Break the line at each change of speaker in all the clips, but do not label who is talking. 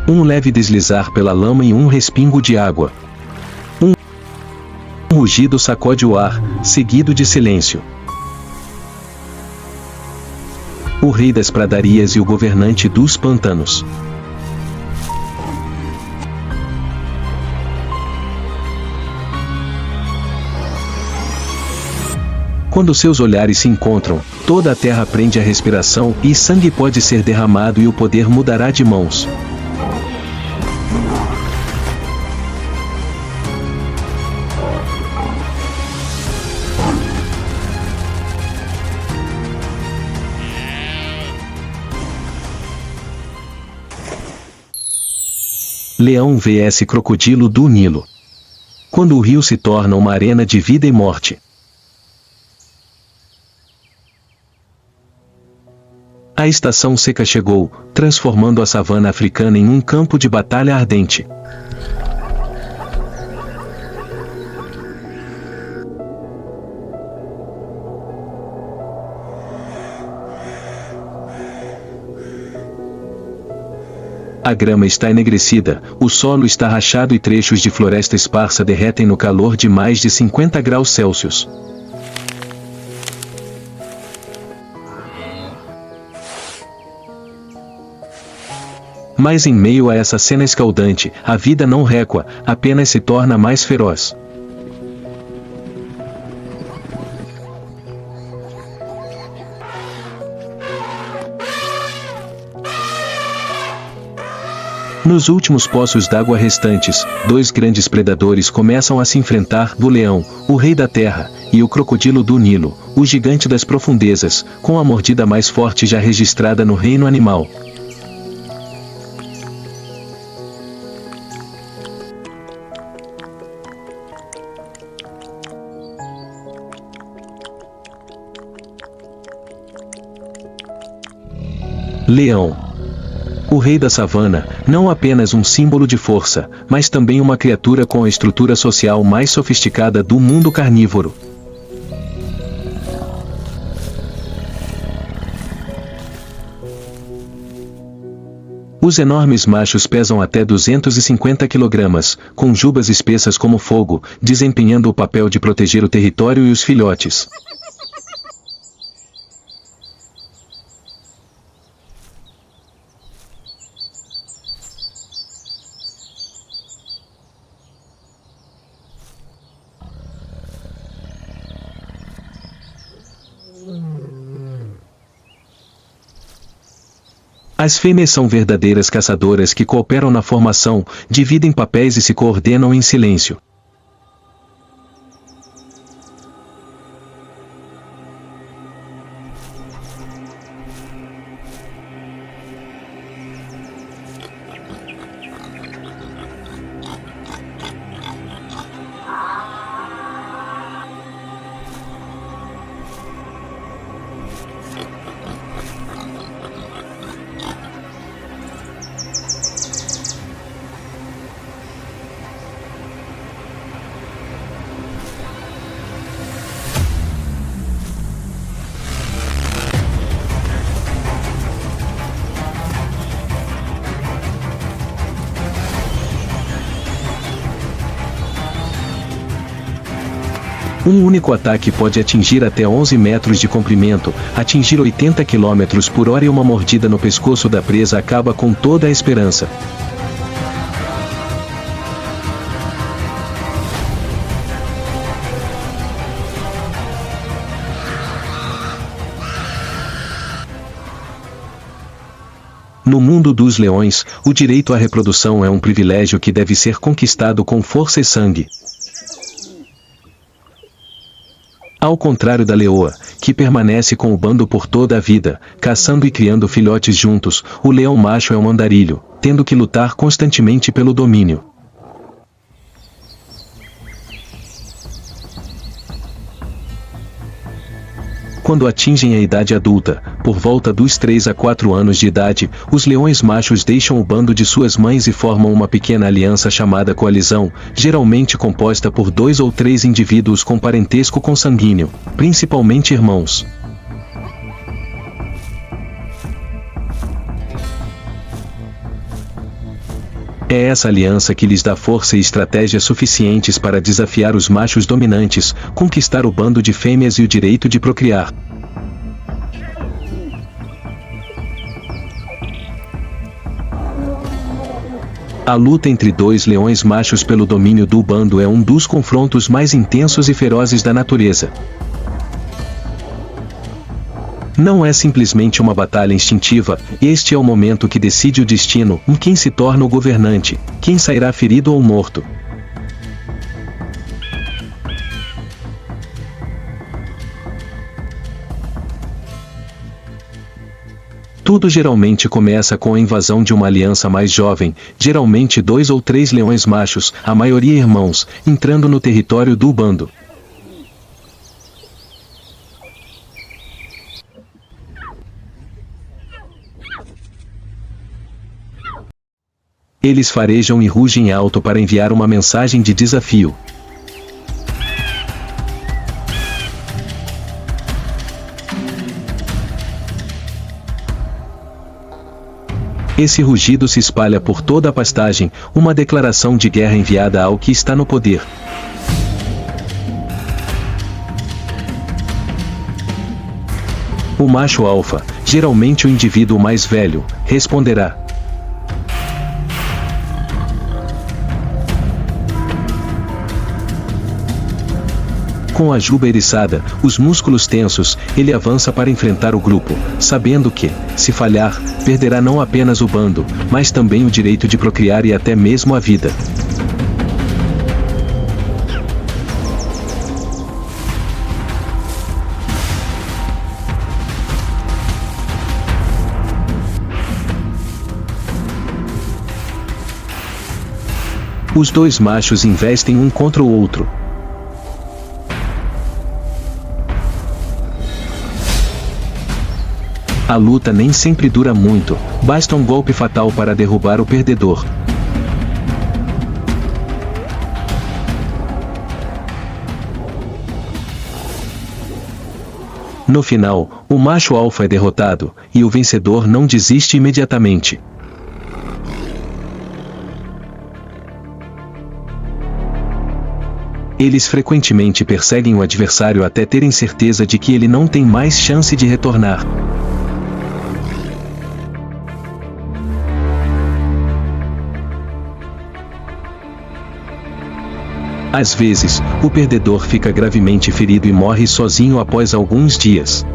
Um leve deslizar pela lama e um respingo de água. Um rugido sacode o ar, seguido de silêncio. O rei das pradarias e o governante dos pântanos. Quando seus olhares se encontram, toda a terra prende a respiração e sangue pode ser derramado e o poder mudará de mãos. Leão vs Crocodilo do Nilo. Quando o rio se torna uma arena de vida e morte. A estação seca chegou, transformando a savana africana em um campo de batalha ardente. A grama está enegrecida, o solo está rachado e trechos de floresta esparsa derretem no calor de mais de 50 graus Celsius. Mas em meio a essa cena escaldante, a vida não recua, apenas se torna mais feroz. Nos últimos poços d'água restantes, dois grandes predadores começam a se enfrentar: o leão, o rei da terra, e o crocodilo do Nilo, o gigante das profundezas, com a mordida mais forte já registrada no reino animal. Leão. O rei da savana, não apenas um símbolo de força, mas também uma criatura com a estrutura social mais sofisticada do mundo carnívoro. Os enormes machos pesam até 250 kg, com jubas espessas como fogo, desempenhando o papel de proteger o território e os filhotes. As fêmeas são verdadeiras caçadoras que cooperam na formação, dividem papéis e se coordenam em silêncio. Um único ataque pode atingir até 11 metros de comprimento, atingir 80 km por hora, e uma mordida no pescoço da presa acaba com toda a esperança. No mundo dos leões, o direito à reprodução é um privilégio que deve ser conquistado com força e sangue. Ao contrário da leoa, que permanece com o bando por toda a vida, caçando e criando filhotes juntos, o leão macho é um andarilho, tendo que lutar constantemente pelo domínio. Quando atingem a idade adulta, por volta dos 3 a 4 anos de idade, os leões machos deixam o bando de suas mães e formam uma pequena aliança chamada coalizão, geralmente composta por 2 ou 3 indivíduos com parentesco consanguíneo, principalmente irmãos. É essa aliança que lhes dá força e estratégia suficientes para desafiar os machos dominantes, conquistar o bando de fêmeas e o direito de procriar. A luta entre dois leões machos pelo domínio do bando é um dos confrontos mais intensos e ferozes da natureza. Não é simplesmente uma batalha instintiva, este é o momento que decide o destino, em quem se torna o governante, quem sairá ferido ou morto. Tudo geralmente começa com a invasão de uma aliança mais jovem, geralmente 2 ou 3 leões machos, a maioria irmãos, entrando no território do bando. Eles farejam e rugem alto para enviar uma mensagem de desafio. Esse rugido se espalha por toda a pastagem, uma declaração de guerra enviada ao que está no poder. O macho alfa, geralmente o indivíduo mais velho, responderá. Com a juba eriçada, os músculos tensos, ele avança para enfrentar o grupo, sabendo que, se falhar, perderá não apenas o bando, mas também o direito de procriar e até mesmo a vida. Os dois machos investem um contra o outro. A luta nem sempre dura muito, basta um golpe fatal para derrubar o perdedor. No final, o macho alfa é derrotado, e o vencedor não desiste imediatamente. Eles frequentemente perseguem o adversário até terem certeza de que ele não tem mais chance de retornar. Às vezes, o perdedor fica gravemente ferido e morre sozinho após alguns dias.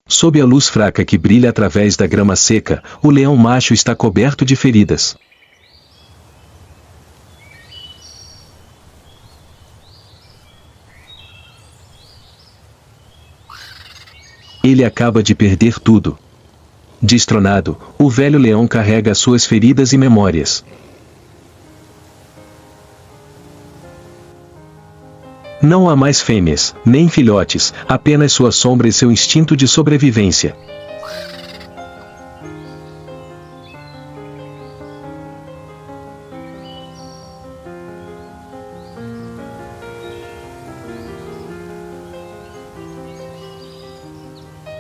Sob a luz fraca que brilha através da grama seca, o leão macho está coberto de feridas. Ele acaba de perder tudo. Destronado, o velho leão carrega suas feridas e memórias. Não há mais fêmeas, nem filhotes, apenas sua sombra e seu instinto de sobrevivência.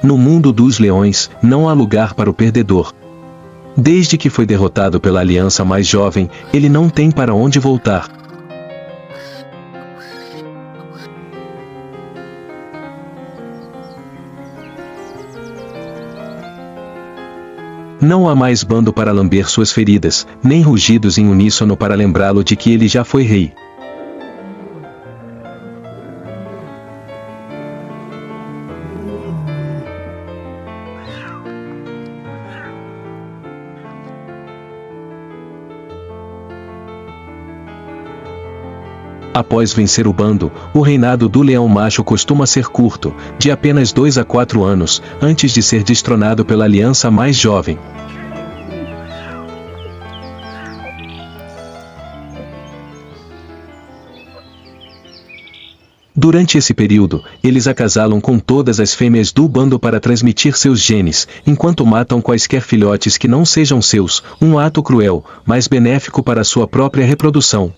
No mundo dos leões, não há lugar para o perdedor. Desde que foi derrotado pela aliança mais jovem, ele não tem para onde voltar. Não há mais bando para lamber suas feridas, nem rugidos em uníssono para lembrá-lo de que ele já foi rei. Após vencer o bando, o reinado do leão macho costuma ser curto, de apenas 2 a 4 anos, antes de ser destronado pela aliança mais jovem. Durante esse período, eles acasalam com todas as fêmeas do bando para transmitir seus genes, enquanto matam quaisquer filhotes que não sejam seus, um ato cruel, mas benéfico para sua própria reprodução.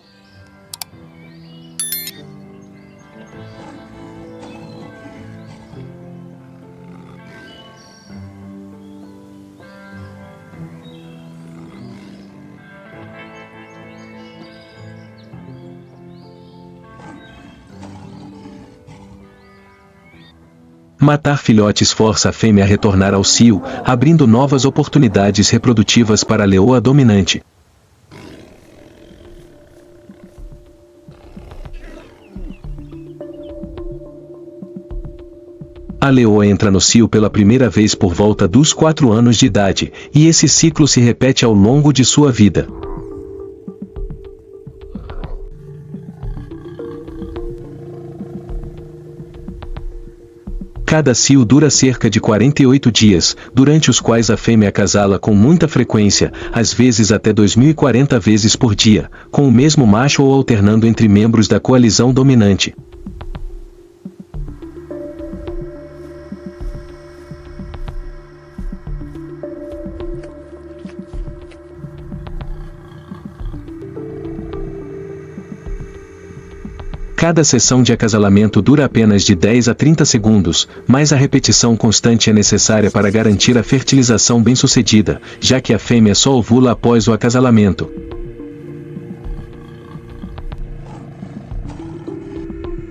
Matar filhotes força a fêmea a retornar ao cio, abrindo novas oportunidades reprodutivas para a leoa dominante. A leoa entra no cio pela primeira vez por volta dos 4 anos de idade, e esse ciclo se repete ao longo de sua vida. Cada cio dura cerca de 48 dias, durante os quais a fêmea acasala com muita frequência, às vezes até 2040 vezes por dia, com o mesmo macho ou alternando entre membros da coalizão dominante. Cada sessão de acasalamento dura apenas de 10 a 30 segundos, mas a repetição constante é necessária para garantir a fertilização bem-sucedida, já que a fêmea só ovula após o acasalamento.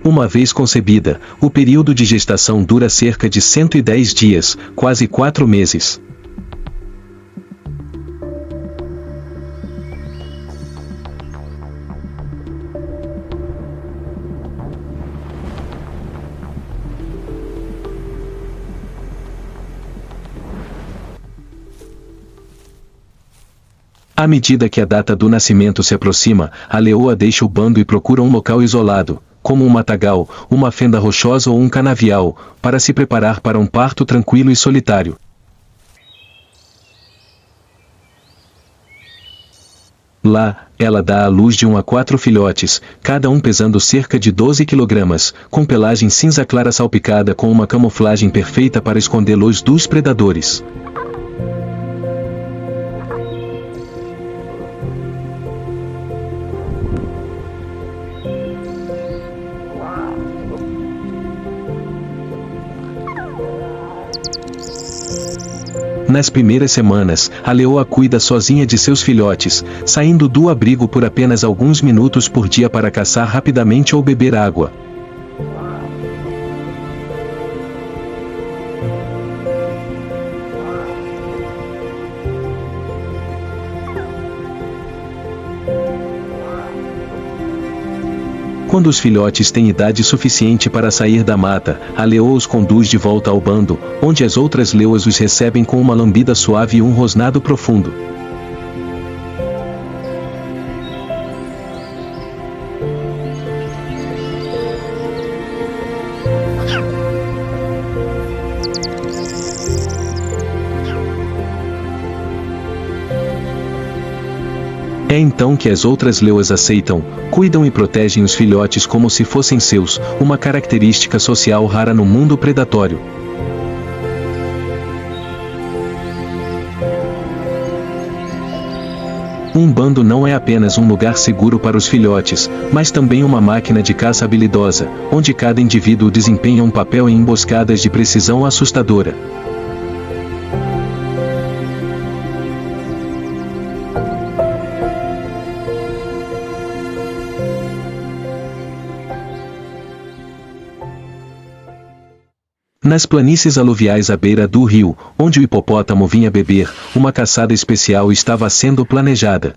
Uma vez concebida, o período de gestação dura cerca de 110 dias, quase 4 meses. À medida que a data do nascimento se aproxima, a leoa deixa o bando e procura um local isolado, como um matagal, uma fenda rochosa ou um canavial, para se preparar para um parto tranquilo e solitário. Lá, ela dá à luz de 1 a 4 filhotes, cada um pesando cerca de 12 kg, com pelagem cinza clara salpicada com uma camuflagem perfeita para escondê-los dos predadores. Nas primeiras semanas, a leoa cuida sozinha de seus filhotes, saindo do abrigo por apenas alguns minutos por dia para caçar rapidamente ou beber água. Quando os filhotes têm idade suficiente para sair da mata, a leoa os conduz de volta ao bando, onde as outras leoas os recebem com uma lambida suave e um rosnado profundo. É então que as outras leoas aceitam, cuidam e protegem os filhotes como se fossem seus, uma característica social rara no mundo predatório. Um bando não é apenas um lugar seguro para os filhotes, mas também uma máquina de caça habilidosa, onde cada indivíduo desempenha um papel em emboscadas de precisão assustadora. Nas planícies aluviais à beira do rio, onde o hipopótamo vinha beber, uma caçada especial estava sendo planejada.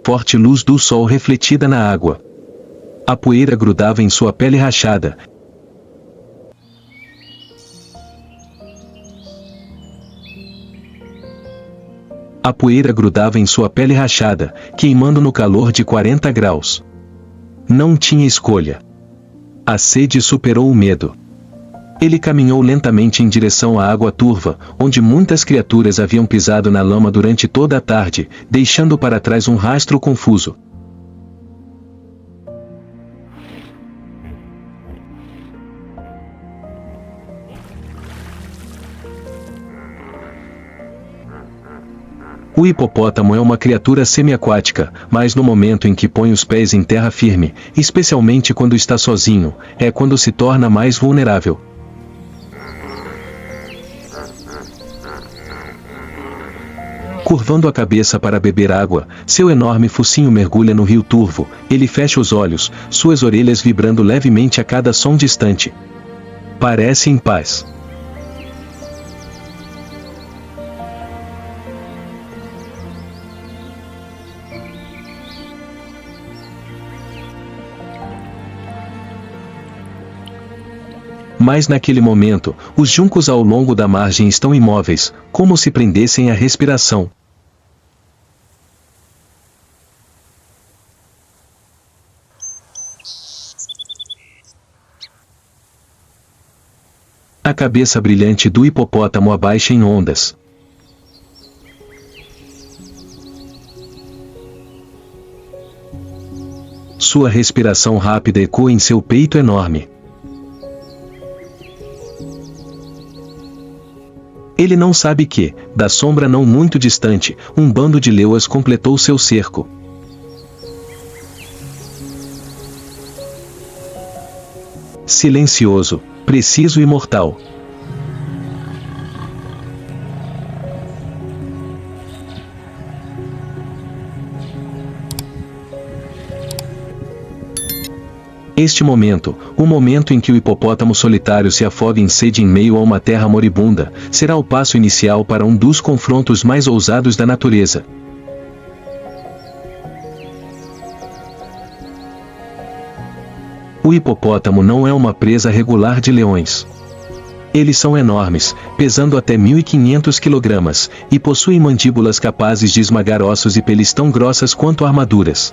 Forte luz do sol refletida na água. A poeira grudava em sua pele rachada. A poeira grudava em sua pele rachada, queimando no calor de 40 graus. Não tinha escolha. A sede superou o medo. Ele caminhou lentamente em direção à água turva, onde muitas criaturas haviam pisado na lama durante toda a tarde, deixando para trás um rastro confuso. O hipopótamo é uma criatura semiaquática, mas no momento em que põe os pés em terra firme, especialmente quando está sozinho, é quando se torna mais vulnerável. Curvando a cabeça para beber água, seu enorme focinho mergulha no rio turvo, ele fecha os olhos, suas orelhas vibrando levemente a cada som distante. Parece em paz. Mas naquele momento, os juncos ao longo da margem estão imóveis, como se prendessem a respiração. A cabeça brilhante do hipopótamo abaixa em ondas. Sua respiração rápida ecoa em seu peito enorme. Ele não sabe que, da sombra não muito distante, um bando de leoas completou seu cerco. Silencioso, preciso e mortal. Este momento, o momento em que o hipopótamo solitário se afoga em sede em meio a uma terra moribunda, será o passo inicial para um dos confrontos mais ousados da natureza. O hipopótamo não é uma presa regular de leões. Eles são enormes, pesando até 1.500 kg, e possuem mandíbulas capazes de esmagar ossos e peles tão grossas quanto armaduras.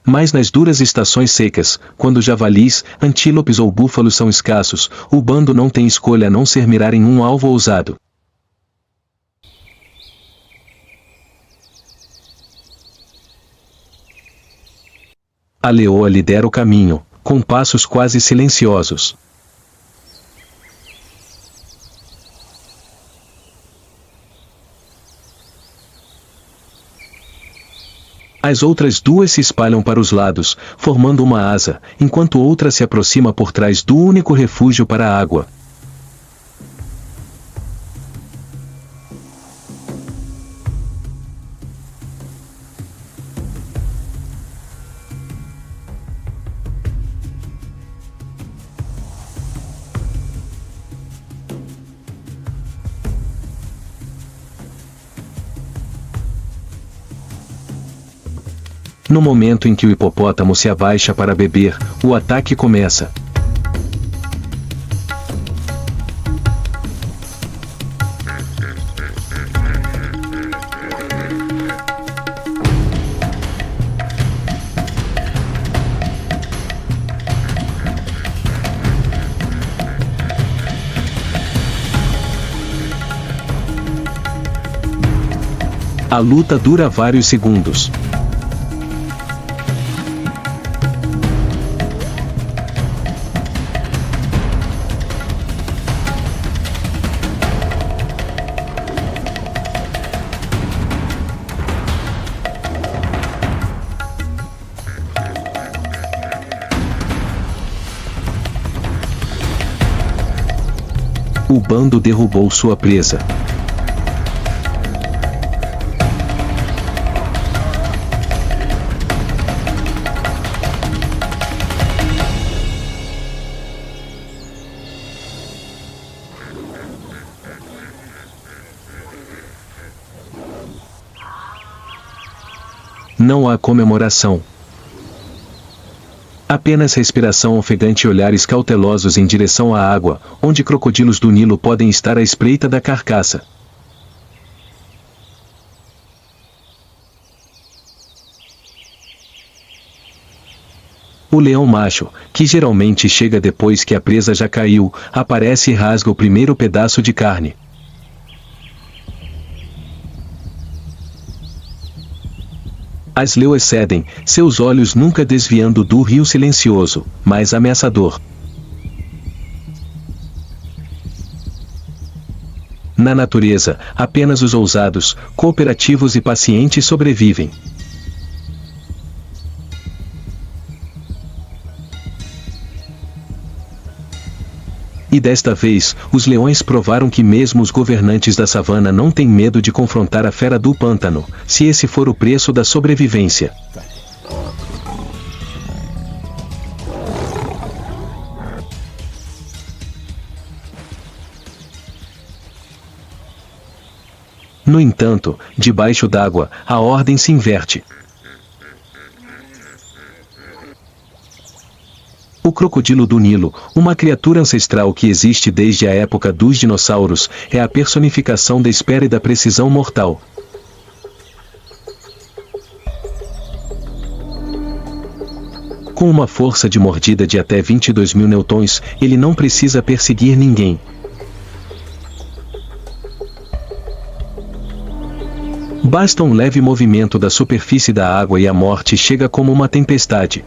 Mas nas duras estações secas, quando javalis, antílopes ou búfalos são escassos, o bando não tem escolha a não ser mirar em um alvo ousado. A leoa lidera o caminho, com passos quase silenciosos. As outras duas se espalham para os lados, formando uma asa, enquanto outra se aproxima por trás do único refúgio para a água. No momento em que o hipopótamo se abaixa para beber, o ataque começa. A luta dura vários segundos. O bando derrubou sua presa. Não há comemoração. Apenas respiração ofegante e olhares cautelosos em direção à água, onde crocodilos do Nilo podem estar à espreita da carcaça. O leão macho, que geralmente chega depois que a presa já caiu, aparece e rasga o primeiro pedaço de carne. As leoas cedem, seus olhos nunca desviando do rio silencioso, mas ameaçador. Na natureza, apenas os ousados, cooperativos e pacientes sobrevivem. E desta vez, os leões provaram que mesmo os governantes da savana não têm medo de confrontar a fera do pântano, se esse for o preço da sobrevivência. No entanto, debaixo d'água, a ordem se inverte. O crocodilo do Nilo, uma criatura ancestral que existe desde a época dos dinossauros, é a personificação da espera e da precisão mortal. Com uma força de mordida de até 22.000 newtons, ele não precisa perseguir ninguém. Basta um leve movimento da superfície da água e a morte chega como uma tempestade.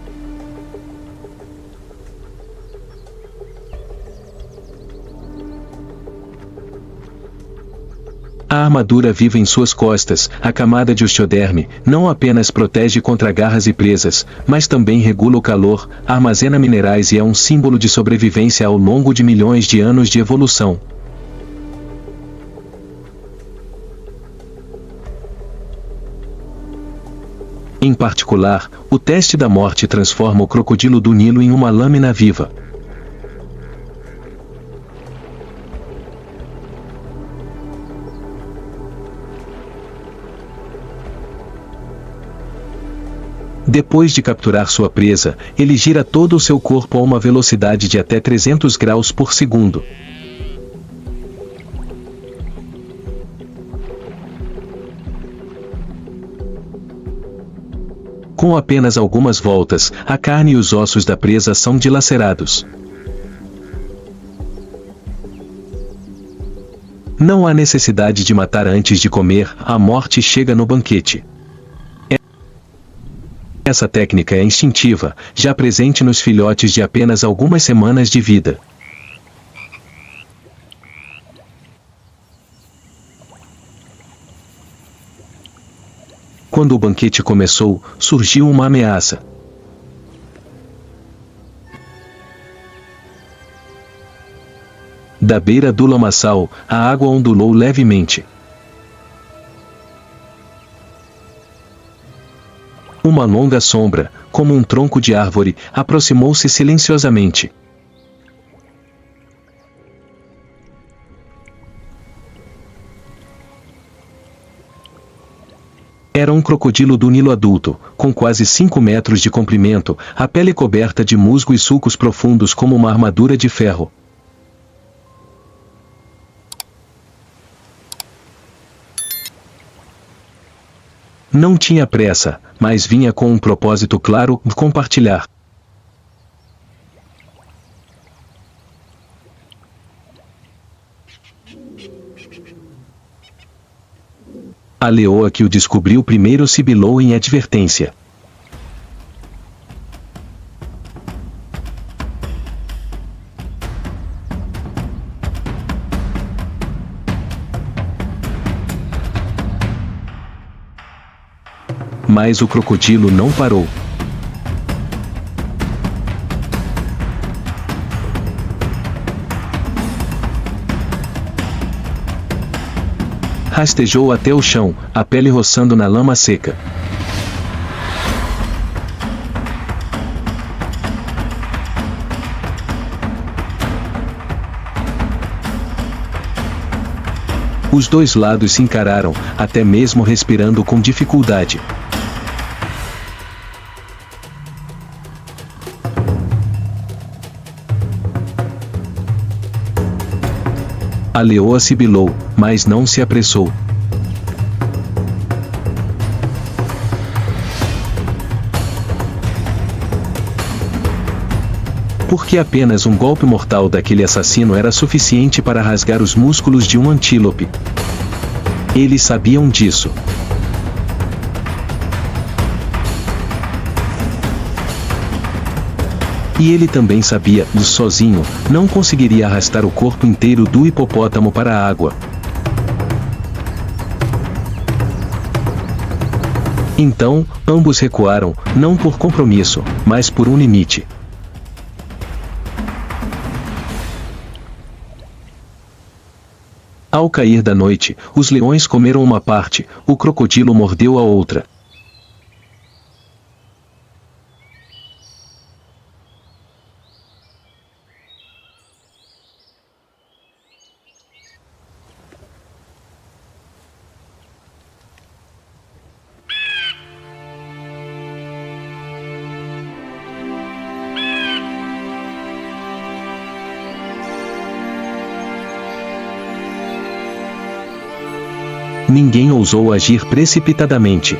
A armadura viva em suas costas, a camada de osteoderme, não apenas protege contra garras e presas, mas também regula o calor, armazena minerais e é um símbolo de sobrevivência ao longo de milhões de anos de evolução. Em particular, o teste da morte transforma o crocodilo do Nilo em uma lâmina viva. Depois de capturar sua presa, ele gira todo o seu corpo a uma velocidade de até 300 graus por segundo. Com apenas algumas voltas, a carne e os ossos da presa são dilacerados. Não há necessidade de matar antes de comer, a morte chega no banquete. Essa técnica é instintiva, já presente nos filhotes de apenas algumas semanas de vida. Quando o banquete começou, surgiu uma ameaça. Da beira do lamaçal, a água ondulou levemente. Uma longa sombra, como um tronco de árvore, aproximou-se silenciosamente. Era um crocodilo do Nilo adulto, com quase 5 metros de comprimento, a pele coberta de musgo e sulcos profundos como uma armadura de ferro. Não tinha pressa, mas vinha com um propósito claro: compartilhar. A leoa que o descobriu primeiro sibilou em advertência. Mas o crocodilo não parou. Rastejou até o chão, a pele roçando na lama seca. Os dois lados se encararam, até mesmo respirando com dificuldade. A leoa sibilou, mas não se apressou. Porque apenas um golpe mortal daquele assassino era suficiente para rasgar os músculos de um antílope. Eles sabiam disso. E ele também sabia, sozinho, não conseguiria arrastar o corpo inteiro do hipopótamo para a água. Então, ambos recuaram, não por compromisso, mas por um limite. Ao cair da noite, os leões comeram uma parte, o crocodilo mordeu a outra. Ninguém ousou agir precipitadamente.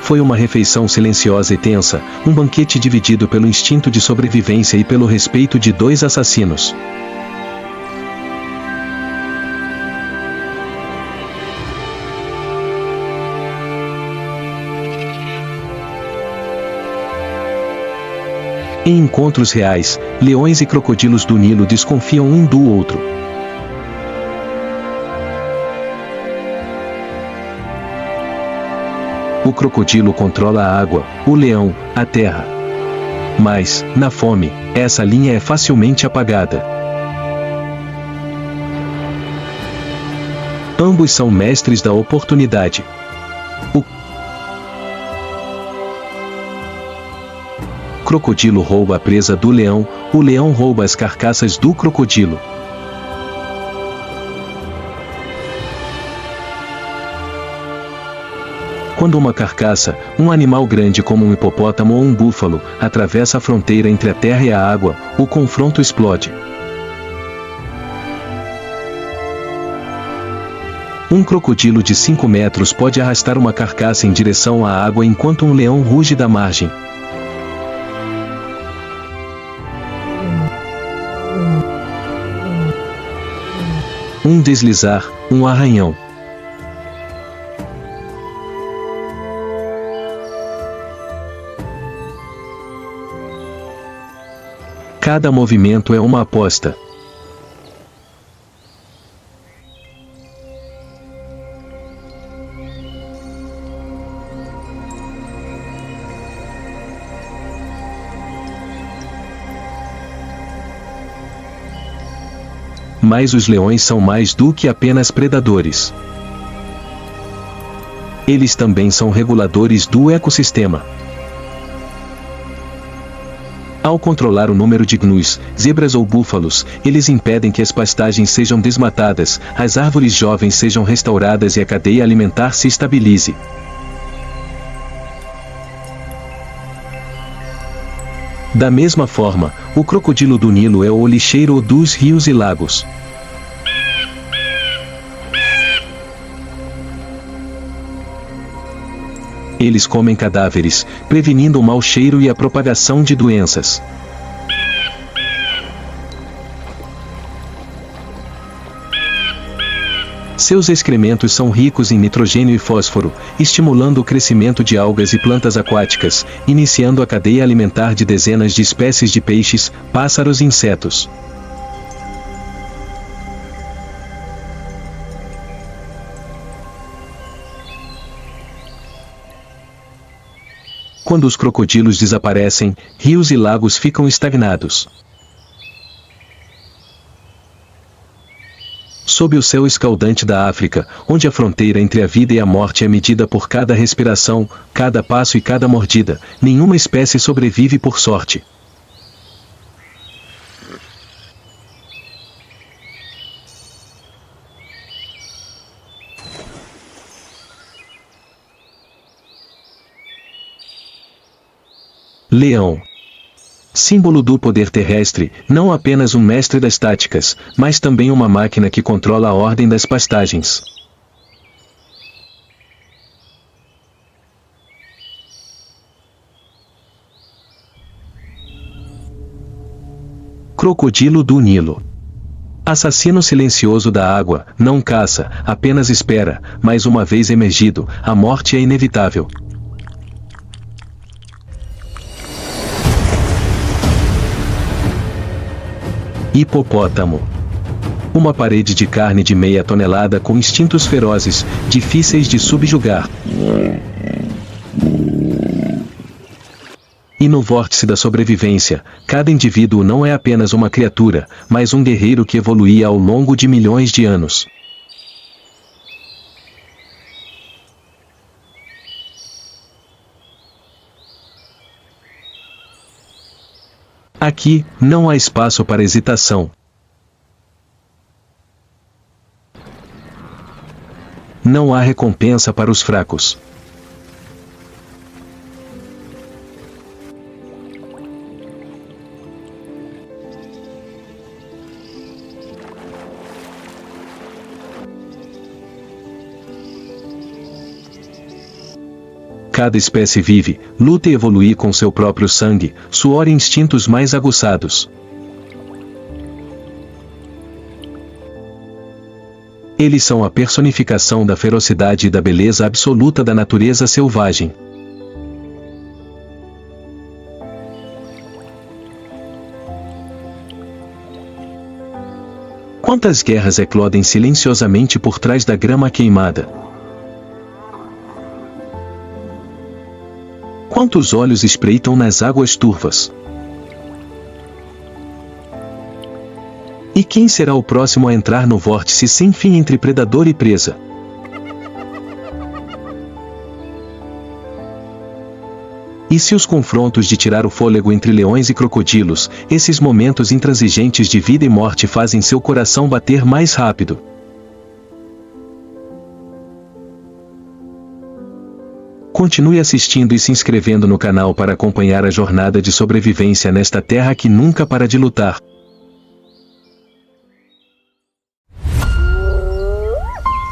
Foi uma refeição silenciosa e tensa, um banquete dividido pelo instinto de sobrevivência e pelo respeito de dois assassinos. Em encontros reais, leões e crocodilos do Nilo desconfiam um do outro. O crocodilo controla a água, o leão, a terra. Mas, na fome, essa linha é facilmente apagada. Ambos são mestres da oportunidade. O crocodilo rouba a presa do leão, o leão rouba as carcaças do crocodilo. Quando uma carcaça, um animal grande como um hipopótamo ou um búfalo, atravessa a fronteira entre a terra e a água, o confronto explode. Um crocodilo de 5 metros pode arrastar uma carcaça em direção à água enquanto um leão ruge da margem. Um deslizar, um arranhão. Cada movimento é uma aposta. Mas os leões são mais do que apenas predadores. Eles também são reguladores do ecossistema. Ao controlar o número de gnus, zebras ou búfalos, eles impedem que as pastagens sejam desmatadas, as árvores jovens sejam restauradas e a cadeia alimentar se estabilize. Da mesma forma, o crocodilo do Nilo é o lixeiro dos rios e lagos. Eles comem cadáveres, prevenindo o mau cheiro e a propagação de doenças. Seus excrementos são ricos em nitrogênio e fósforo, estimulando o crescimento de algas e plantas aquáticas, iniciando a cadeia alimentar de dezenas de espécies de peixes, pássaros e insetos. Quando os crocodilos desaparecem, rios e lagos ficam estagnados. Sob o céu escaldante da África, onde a fronteira entre a vida e a morte é medida por cada respiração, cada passo e cada mordida, nenhuma espécie sobrevive por sorte. Leão. Símbolo do poder terrestre, não apenas um mestre das táticas, mas também uma máquina que controla a ordem das pastagens. Crocodilo do Nilo. Assassino silencioso da água, não caça, apenas espera, mas uma vez emergido, a morte é inevitável. Hipopótamo. Uma parede de carne de meia tonelada com instintos ferozes, difíceis de subjugar. E no vórtice da sobrevivência, cada indivíduo não é apenas uma criatura, mas um guerreiro que evoluía ao longo de milhões de anos. Aqui, não há espaço para hesitação. Não há recompensa para os fracos. Cada espécie vive, luta e evolui com seu próprio sangue, suor e instintos mais aguçados. Eles são a personificação da ferocidade e da beleza absoluta da natureza selvagem. Quantas guerras eclodem silenciosamente por trás da grama queimada? Quantos olhos espreitam nas águas turvas? E quem será o próximo a entrar no vórtice sem fim entre predador e presa? E se os confrontos de tirar o fôlego entre leões e crocodilos, esses momentos intransigentes de vida e morte fazem seu coração bater mais rápido? Continue assistindo e se inscrevendo no canal para acompanhar a jornada de sobrevivência nesta terra que nunca para de lutar.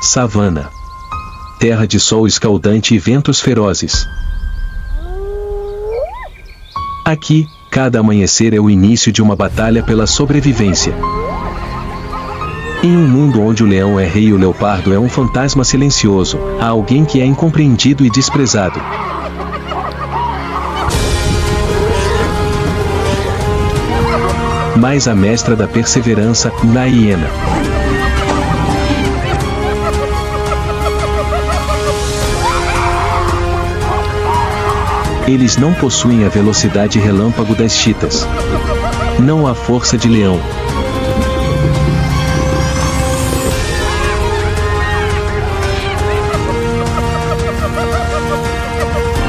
Savana. Terra de sol escaldante e ventos ferozes. Aqui, cada amanhecer é o início de uma batalha pela sobrevivência. Em um mundo onde o leão é rei e o leopardo é um fantasma silencioso, há alguém que é incompreendido e desprezado. Mas a mestra da perseverança, a hiena. Eles não possuem a velocidade relâmpago das chitas. Não há força de leão.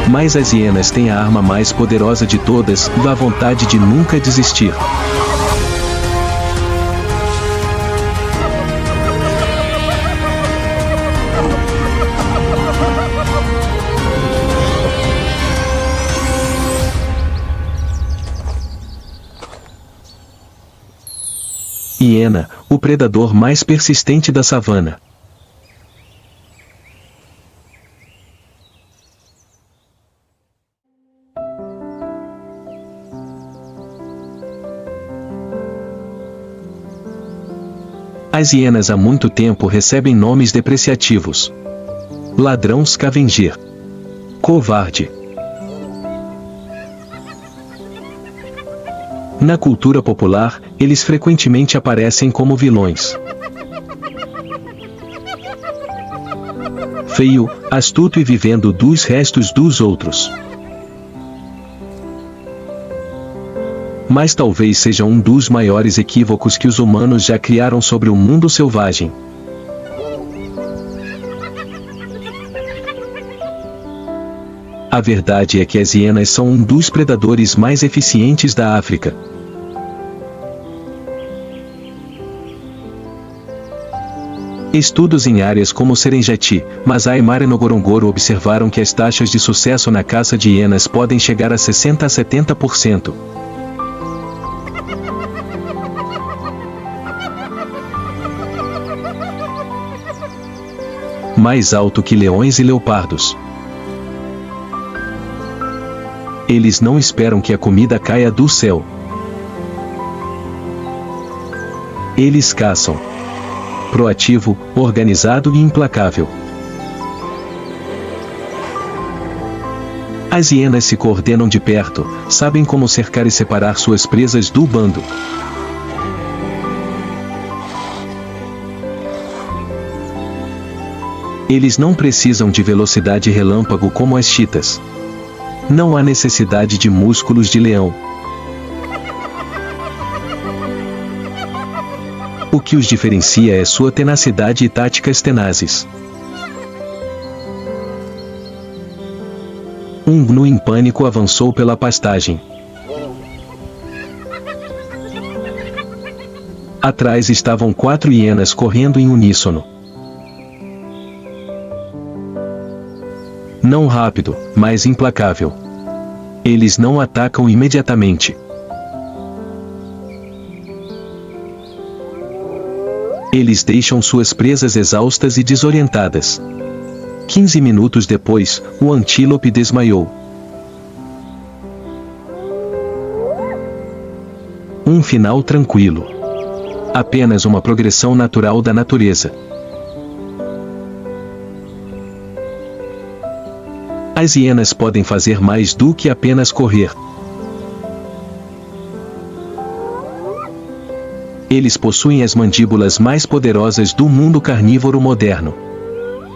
Mas as hienas têm a arma mais poderosa de todas, a vontade de nunca desistir. Hiena, o predador mais persistente da savana. As hienas há muito tempo recebem nomes depreciativos. Ladrão scavenger. Covarde. Na cultura popular, eles frequentemente aparecem como vilões. Feio, astuto e vivendo dos restos dos outros. Mas talvez seja um dos maiores equívocos que os humanos já criaram sobre o mundo selvagem. A verdade é que as hienas são um dos predadores mais eficientes da África. Estudos em áreas como Serengeti, Masai Mara e Ngorongoro observaram que as taxas de sucesso na caça de hienas podem chegar a 60 a 70%. mais alto que leões e leopardos. Eles não esperam que a comida caia do céu. Eles caçam. Proativo, organizado e implacável. As hienas se coordenam de perto, sabem como cercar e separar suas presas do bando. Eles não precisam de velocidade relâmpago como as chitas. Não há necessidade de músculos de leão. O que os diferencia é sua tenacidade e táticas tenazes. Um gnu em pânico avançou pela pastagem. Atrás estavam 4 hienas correndo em uníssono. Não rápido, mas implacável. Eles não atacam imediatamente. Eles deixam suas presas exaustas e desorientadas. 15 minutos depois, o antílope desmaiou. Um final tranquilo. Apenas uma progressão natural da natureza. As hienas podem fazer mais do que apenas correr. Eles possuem as mandíbulas mais poderosas do mundo carnívoro moderno.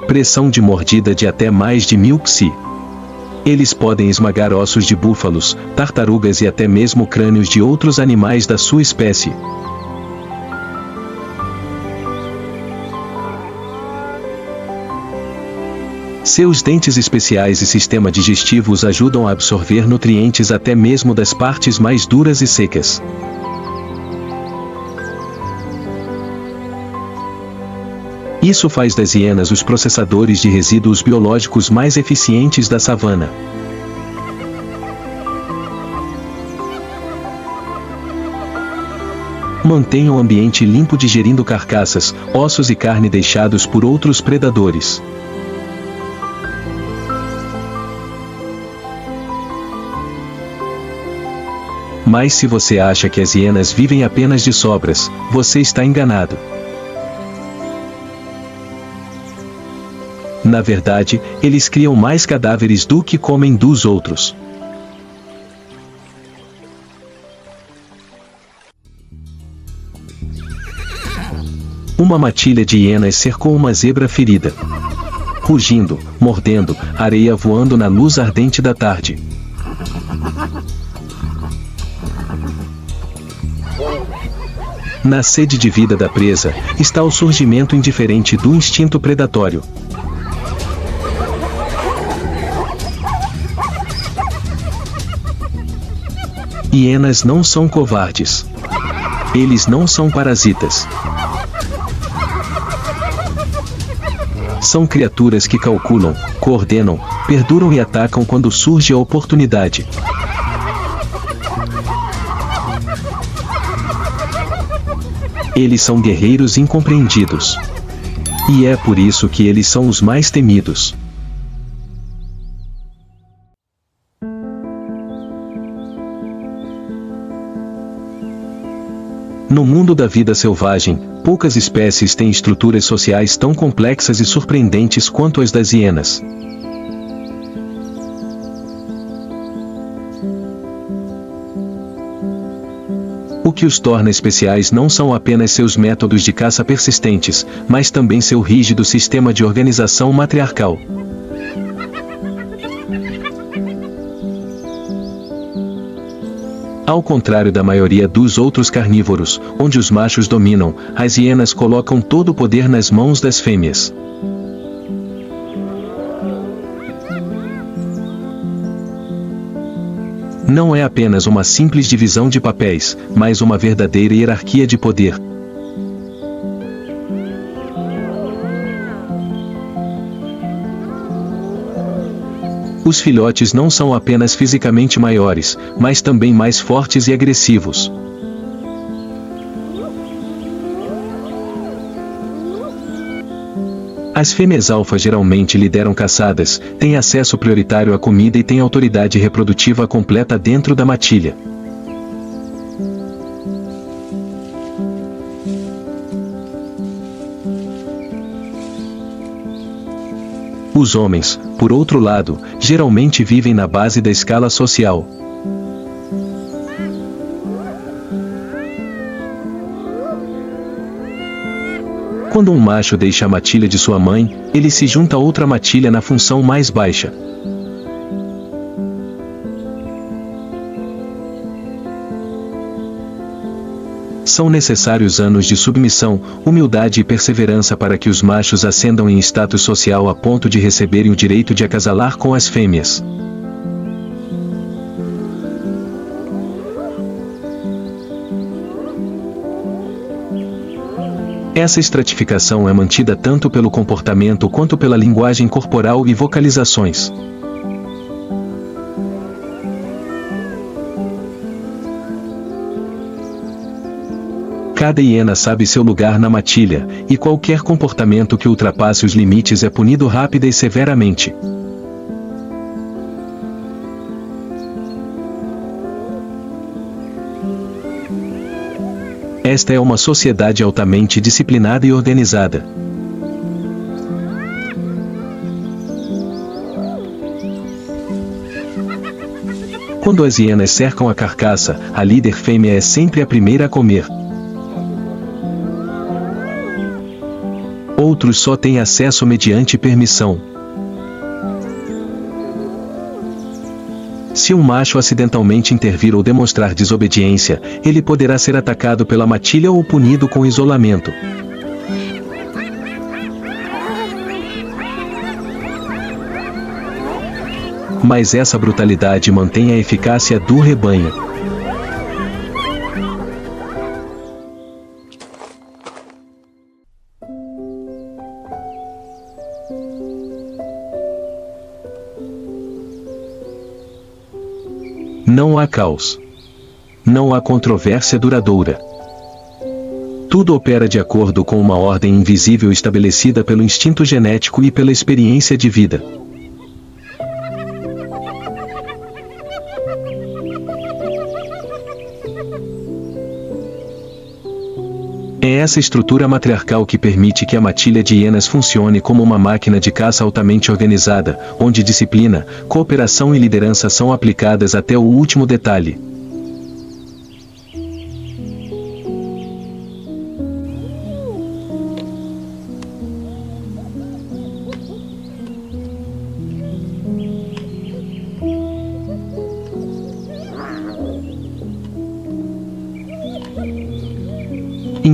Pressão de mordida de até mais de 1000 psi. Eles podem esmagar ossos de búfalos, tartarugas e até mesmo crânios de outros animais da sua espécie. Seus dentes especiais e sistema digestivo os ajudam a absorver nutrientes até mesmo das partes mais duras e secas. Isso faz das hienas os processadores de resíduos biológicos mais eficientes da savana. Mantenham o ambiente limpo digerindo carcaças, ossos e carne deixados por outros predadores. Mas se você acha que as hienas vivem apenas de sobras, você está enganado. Na verdade, eles criam mais cadáveres do que comem dos outros. Uma matilha de hienas cercou uma zebra ferida. Rugindo, mordendo, areia voando na luz ardente da tarde. Na sede de vida da presa, está o surgimento indiferente do instinto predatório. Hienas não são covardes. Eles não são parasitas. São criaturas que calculam, coordenam, perduram e atacam quando surge a oportunidade. Eles são guerreiros incompreendidos. E é por isso que eles são os mais temidos. No mundo da vida selvagem, poucas espécies têm estruturas sociais tão complexas e surpreendentes quanto as das hienas. O que os torna especiais não são apenas seus métodos de caça persistentes, mas também seu rígido sistema de organização matriarcal. Ao contrário da maioria dos outros carnívoros, onde os machos dominam, as hienas colocam todo o poder nas mãos das fêmeas. Não é apenas uma simples divisão de papéis, mas uma verdadeira hierarquia de poder. Os filhotes não são apenas fisicamente maiores, mas também mais fortes e agressivos. As fêmeas alfa geralmente lideram caçadas, têm acesso prioritário à comida e têm autoridade reprodutiva completa dentro da matilha. Os homens, por outro lado, geralmente vivem na base da escala social. Quando um macho deixa a matilha de sua mãe, ele se junta a outra matilha na função mais baixa. São necessários anos de submissão, humildade e perseverança para que os machos ascendam em status social a ponto de receberem o direito de acasalar com as fêmeas. Essa estratificação é mantida tanto pelo comportamento quanto pela linguagem corporal e vocalizações. Cada hiena sabe seu lugar na matilha, e qualquer comportamento que ultrapasse os limites é punido rápida e severamente. Esta é uma sociedade altamente disciplinada e organizada. Quando as hienas cercam a carcaça, a líder fêmea é sempre a primeira a comer. Outros só têm acesso mediante permissão. Se um macho acidentalmente intervir ou demonstrar desobediência, ele poderá ser atacado pela matilha ou punido com isolamento. Mas essa brutalidade mantém a eficácia do rebanho. Não há caos. Não há controvérsia duradoura. Tudo opera de acordo com uma ordem invisível estabelecida pelo instinto genético e pela experiência de vida. É essa estrutura matriarcal que permite que a matilha de hienas funcione como uma máquina de caça altamente organizada, onde disciplina, cooperação e liderança são aplicadas até o último detalhe.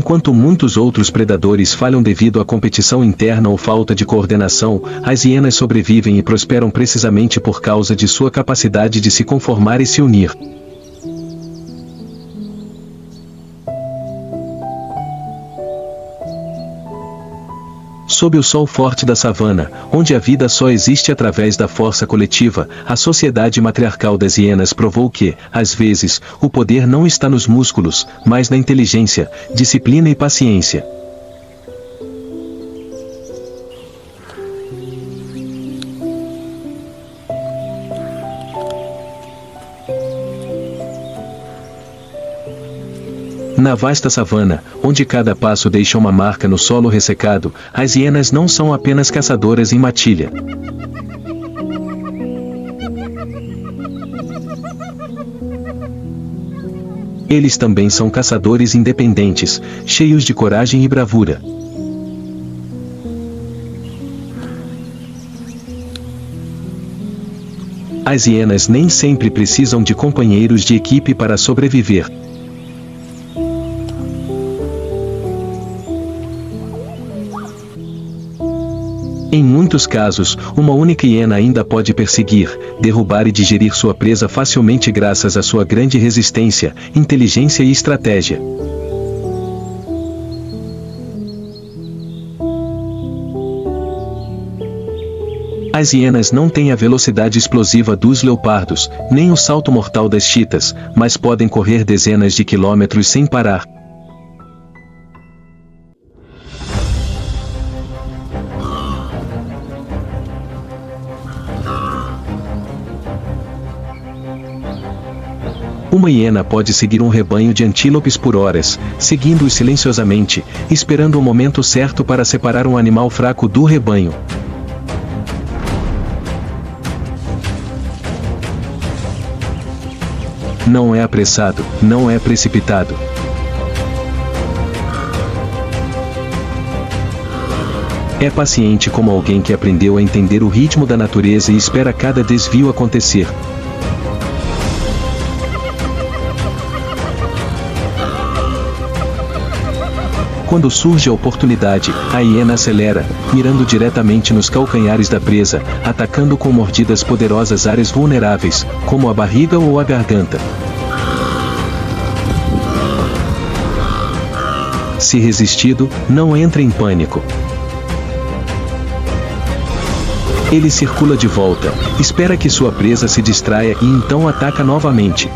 Enquanto muitos outros predadores falham devido à competição interna ou falta de coordenação, as hienas sobrevivem e prosperam precisamente por causa de sua capacidade de se conformar e se unir. Sob o sol forte da savana, onde a vida só existe através da força coletiva, a sociedade matriarcal das hienas provou que, às vezes, o poder não está nos músculos, mas na inteligência, disciplina e paciência. Na vasta savana, onde cada passo deixa uma marca no solo ressecado, as hienas não são apenas caçadoras em matilha. Eles também são caçadores independentes, cheios de coragem e bravura. As hienas nem sempre precisam de companheiros de equipe para sobreviver. Em muitos casos, uma única hiena ainda pode perseguir, derrubar e digerir sua presa facilmente graças à sua grande resistência, inteligência e estratégia. As hienas não têm a velocidade explosiva dos leopardos, nem o salto mortal das chitas, mas podem correr dezenas de quilômetros sem parar. Uma hiena pode seguir um rebanho de antílopes por horas, seguindo-os silenciosamente, esperando o momento certo para separar um animal fraco do rebanho. Não é apressado, não é precipitado. É paciente como alguém que aprendeu a entender o ritmo da natureza e espera cada desvio acontecer. Quando surge a oportunidade, a hiena acelera, mirando diretamente nos calcanhares da presa, atacando com mordidas poderosas áreas vulneráveis, como a barriga ou a garganta. Se resistido, não entre em pânico. Ele circula de volta, espera que sua presa se distraia e então ataca novamente.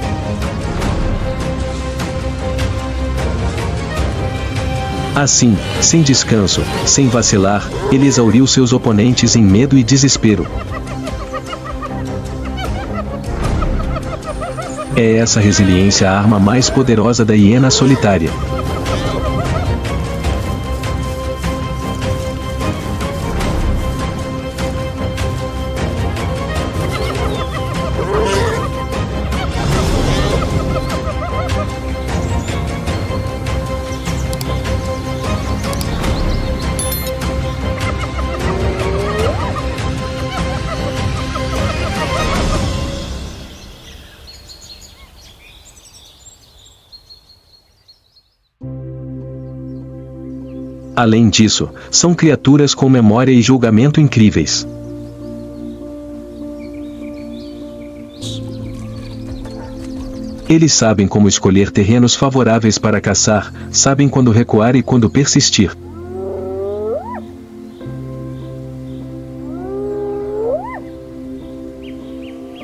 Assim, sem descanso, sem vacilar, ele exauriu seus oponentes em medo e desespero. É essa resiliência a arma mais poderosa da hiena solitária. Além disso, são criaturas com memória e julgamento incríveis. Eles sabem como escolher terrenos favoráveis para caçar, sabem quando recuar e quando persistir.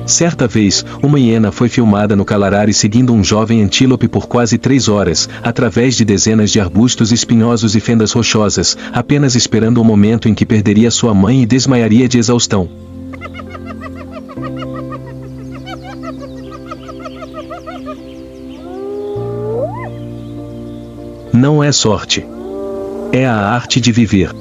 Certa vez, uma hiena foi filmada no Kalahari seguindo um jovem antílope por quase 3 horas, através de dezenas de arbustos espinhosos e fendas rochosas, apenas esperando o momento em que perderia sua mãe e desmaiaria de exaustão. Não é sorte. É a arte de viver.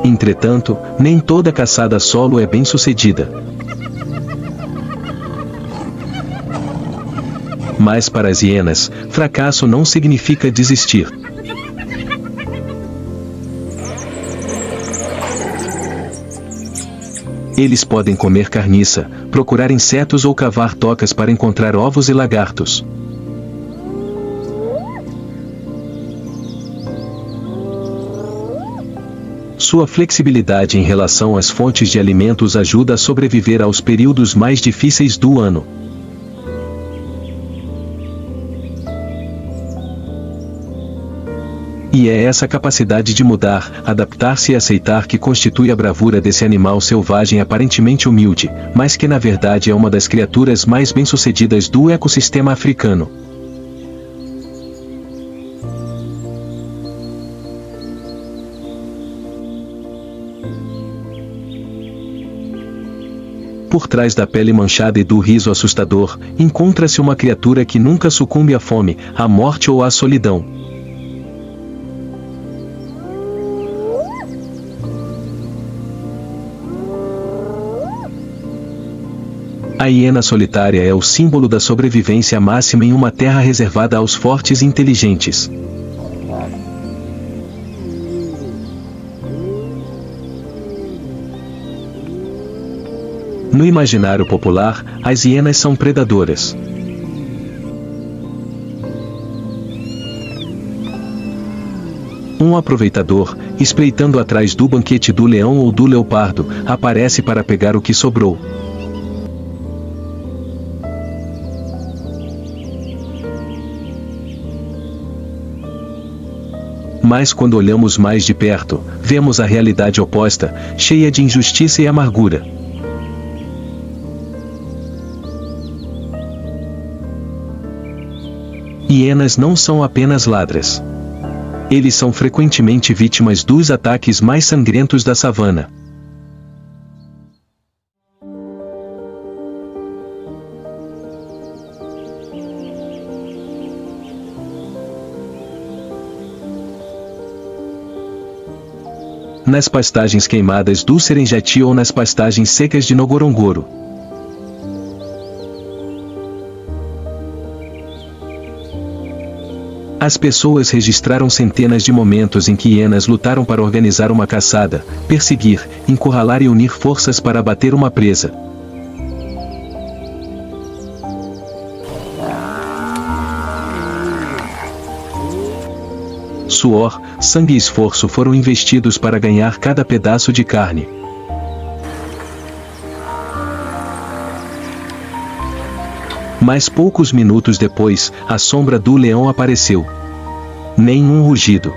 Entretanto, nem toda caçada solo é bem-sucedida. Mas para as hienas, fracasso não significa desistir. Eles podem comer carniça, procurar insetos ou cavar tocas para encontrar ovos e lagartos. Sua flexibilidade em relação às fontes de alimentos ajuda a sobreviver aos períodos mais difíceis do ano. E é essa capacidade de mudar, adaptar-se e aceitar que constitui a bravura desse animal selvagem aparentemente humilde, mas que na verdade é uma das criaturas mais bem-sucedidas do ecossistema africano. Por trás da pele manchada e do riso assustador, encontra-se uma criatura que nunca sucumbe à fome, à morte ou à solidão. A hiena solitária é o símbolo da sobrevivência máxima em uma terra reservada aos fortes e inteligentes. No imaginário popular, as hienas são predadoras. Um aproveitador, espreitando atrás do banquete do leão ou do leopardo, aparece para pegar o que sobrou. Mas quando olhamos mais de perto, vemos a realidade oposta, cheia de injustiça e amargura. Hienas não são apenas ladras. Eles são frequentemente vítimas dos ataques mais sangrentos da savana. Nas pastagens queimadas do Serengeti ou nas pastagens secas de Ngorongoro. As pessoas registraram centenas de momentos em que hienas lutaram para organizar uma caçada, perseguir, encurralar e unir forças para abater uma presa. Suor, sangue e esforço foram investidos para ganhar cada pedaço de carne. Mas poucos minutos depois, a sombra do leão apareceu. Nenhum rugido.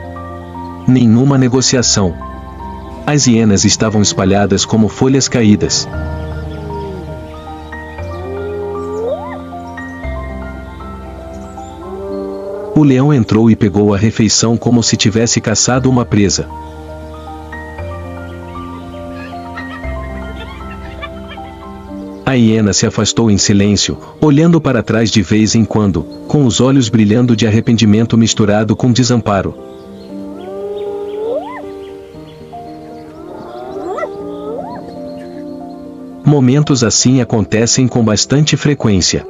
Nenhuma negociação. As hienas estavam espalhadas como folhas caídas. O leão entrou e pegou a refeição como se tivesse caçado uma presa. A hiena se afastou em silêncio, olhando para trás de vez em quando, com os olhos brilhando de arrependimento misturado com desamparo. Momentos assim acontecem com bastante frequência.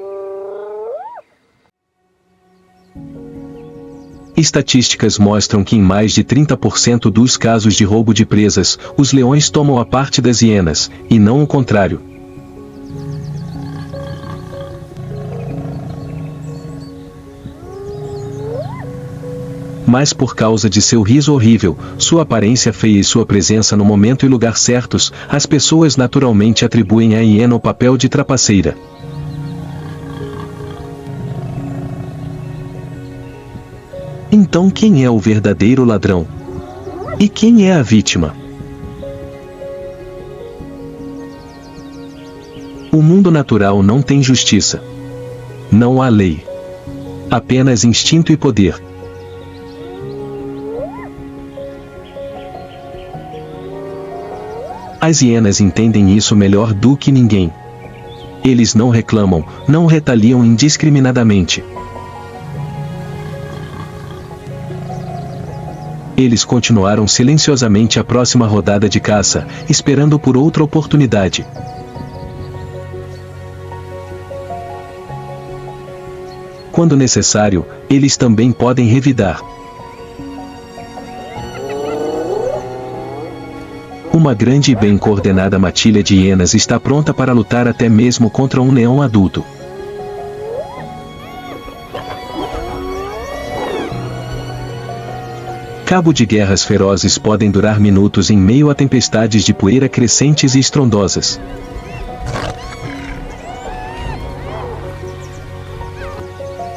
Estatísticas mostram que em mais de 30% dos casos de roubo de presas, os leões tomam a parte das hienas, e não o contrário. Mas por causa de seu riso horrível, sua aparência feia e sua presença no momento e lugar certos, as pessoas naturalmente atribuem à hiena o papel de trapaceira. Então quem é o verdadeiro ladrão? E quem é a vítima? O mundo natural não tem justiça. Não há lei. Apenas instinto e poder. As hienas entendem isso melhor do que ninguém. Eles não reclamam, não retaliam indiscriminadamente. Eles continuaram silenciosamente a próxima rodada de caça, esperando por outra oportunidade. Quando necessário, eles também podem revidar. Uma grande e bem coordenada matilha de hienas está pronta para lutar até mesmo contra um leão adulto. Cabo de guerras ferozes podem durar minutos em meio a tempestades de poeira crescentes e estrondosas.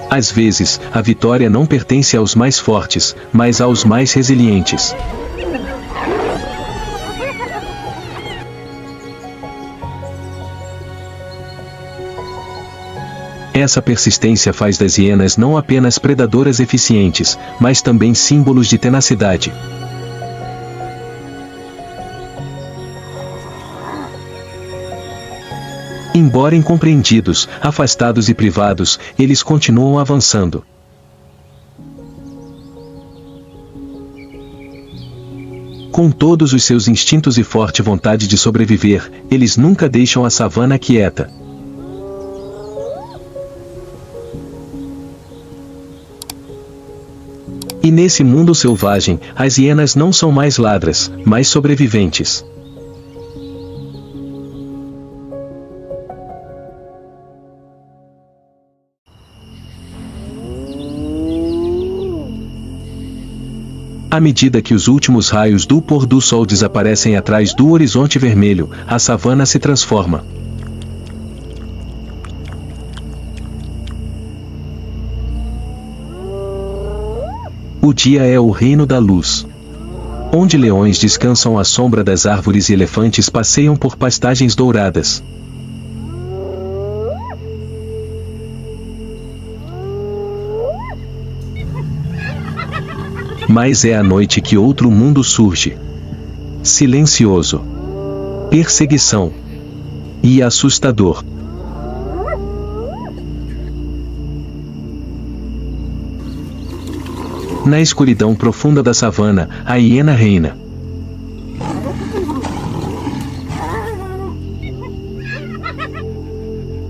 Às vezes, a vitória não pertence aos mais fortes, mas aos mais resilientes. Essa persistência faz das hienas não apenas predadoras eficientes, mas também símbolos de tenacidade. Embora incompreendidos, afastados e privados, eles continuam avançando. Com todos os seus instintos e forte vontade de sobreviver, eles nunca deixam a savana quieta. E nesse mundo selvagem, as hienas não são mais ladras, mas sobreviventes. À medida que os últimos raios do pôr do sol desaparecem atrás do horizonte vermelho, a savana se transforma. O dia é o reino da luz, onde leões descansam à sombra das árvores e elefantes passeiam por pastagens douradas. Mas é à noite que outro mundo surge. Silencioso. Perseguição. E assustador. Na escuridão profunda da savana, a hiena reina.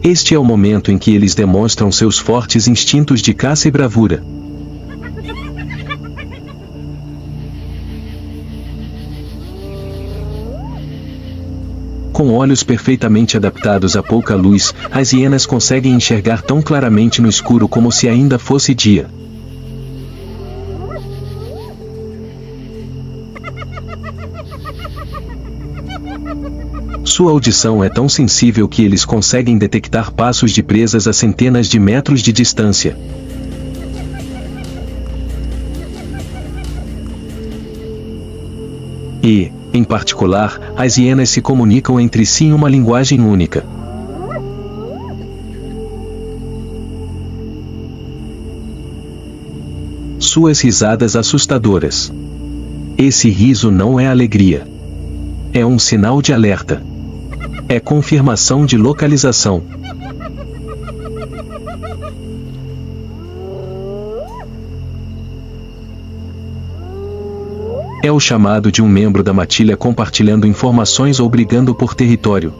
Este é o momento em que eles demonstram seus fortes instintos de caça e bravura. Com olhos perfeitamente adaptados a pouca luz, as hienas conseguem enxergar tão claramente no escuro como se ainda fosse dia. Sua audição é tão sensível que eles conseguem detectar passos de presas a centenas de metros de distância. E, em particular, as hienas se comunicam entre si em uma linguagem única. Suas risadas assustadoras. Esse riso não é alegria. É um sinal de alerta. É confirmação de localização. É o chamado de um membro da matilha compartilhando informações ou brigando por território.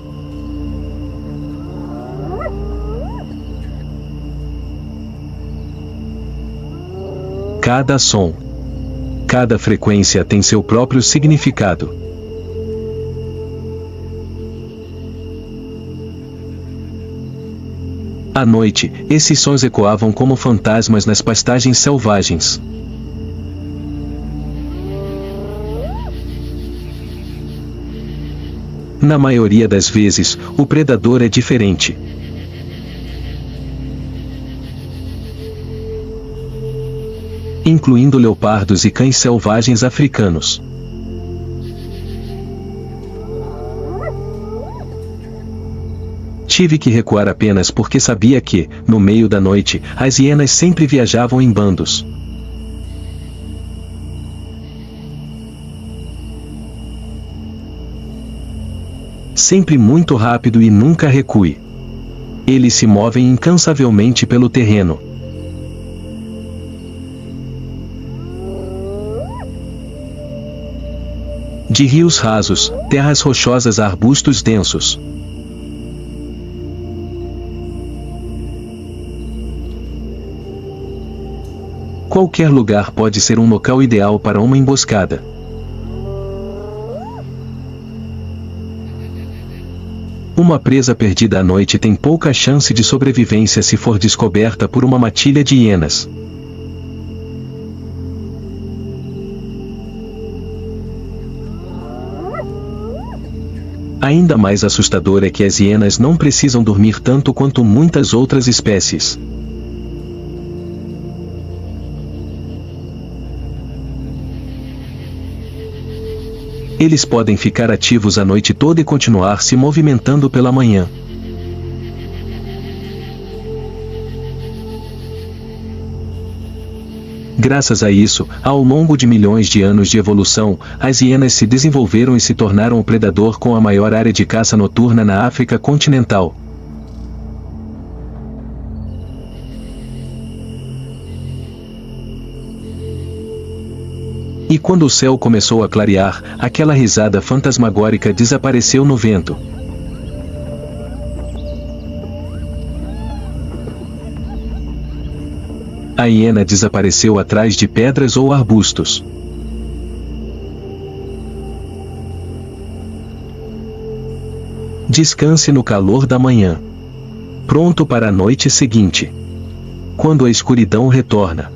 Cada som, cada frequência tem seu próprio significado. À noite, esses sons ecoavam como fantasmas nas pastagens selvagens. Na maioria das vezes, o predador é diferente. Incluindo leopardos e cães selvagens africanos. Tive que recuar apenas porque sabia que, no meio da noite, as hienas sempre viajavam em bandos. Sempre muito rápido e nunca recue. Eles se movem incansavelmente pelo terreno. De rios rasos, terras rochosas a arbustos densos. Qualquer lugar pode ser um local ideal para uma emboscada. Uma presa perdida à noite tem pouca chance de sobrevivência se for descoberta por uma matilha de hienas. Ainda mais assustador é que as hienas não precisam dormir tanto quanto muitas outras espécies. Eles podem ficar ativos a noite toda e continuar se movimentando pela manhã. Graças a isso, ao longo de milhões de anos de evolução, as hienas se desenvolveram e se tornaram o predador com a maior área de caça noturna na África continental. E quando o céu começou a clarear, aquela risada fantasmagórica desapareceu no vento. A hiena desapareceu atrás de pedras ou arbustos. Descanse no calor da manhã. Pronto para a noite seguinte. Quando a escuridão retorna.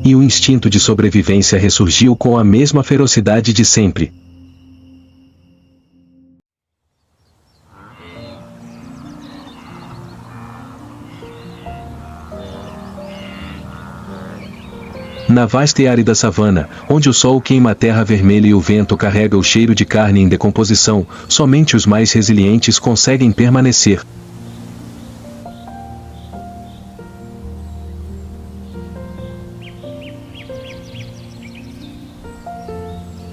E o instinto de sobrevivência ressurgiu com a mesma ferocidade de sempre. Na vasta e árida savana, onde o sol queima a terra vermelha e o vento carrega o cheiro de carne em decomposição, somente os mais resilientes conseguem permanecer.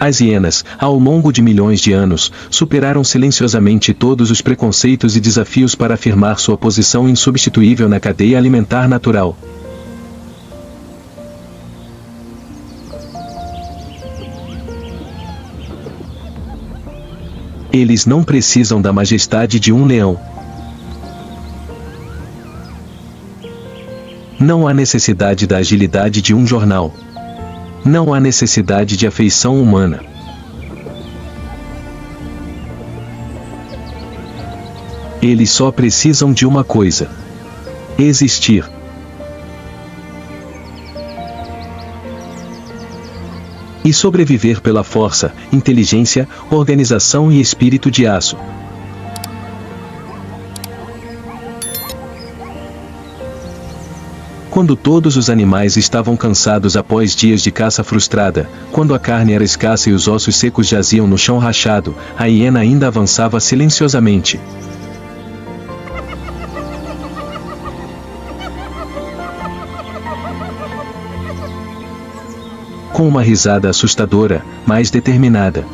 As hienas, ao longo de milhões de anos, superaram silenciosamente todos os preconceitos e desafios para afirmar sua posição insubstituível na cadeia alimentar natural. Eles não precisam da majestade de um leão. Não há necessidade da agilidade de um jornal. Não há necessidade de afeição humana. Eles só precisam de uma coisa: existir. E sobreviver pela força, inteligência, organização e espírito de aço. Quando todos os animais estavam cansados após dias de caça frustrada, quando a carne era escassa e os ossos secos jaziam no chão rachado, a hiena ainda avançava silenciosamente. Com uma risada assustadora, mas determinada.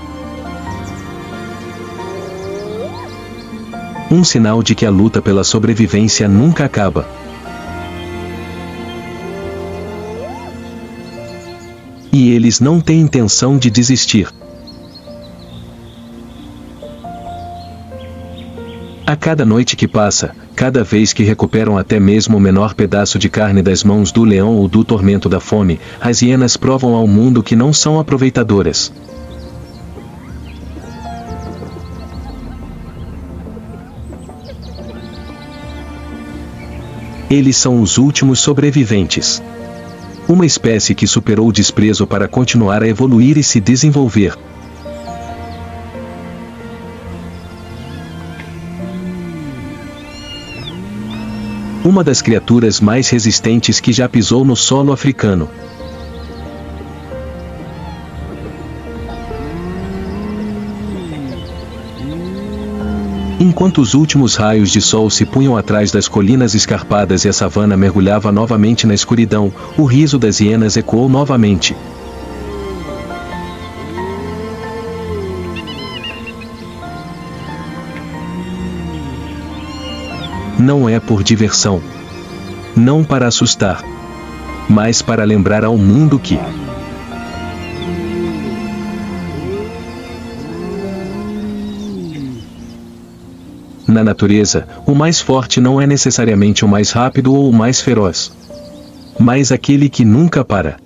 Um sinal de que a luta pela sobrevivência nunca acaba. E eles não têm intenção de desistir. A cada noite que passa, cada vez que recuperam até mesmo o menor pedaço de carne das mãos do leão ou do tormento da fome, as hienas provam ao mundo que não são aproveitadoras. Eles são os últimos sobreviventes. Uma espécie que superou o desprezo para continuar a evoluir e se desenvolver. Uma das criaturas mais resistentes que já pisou no solo africano. Enquanto os últimos raios de sol se punham atrás das colinas escarpadas e a savana mergulhava novamente na escuridão, o riso das hienas ecoou novamente. Não é por diversão. Não para assustar. Mas para lembrar ao mundo que na natureza, o mais forte não é necessariamente o mais rápido ou o mais feroz, mas aquele que nunca para.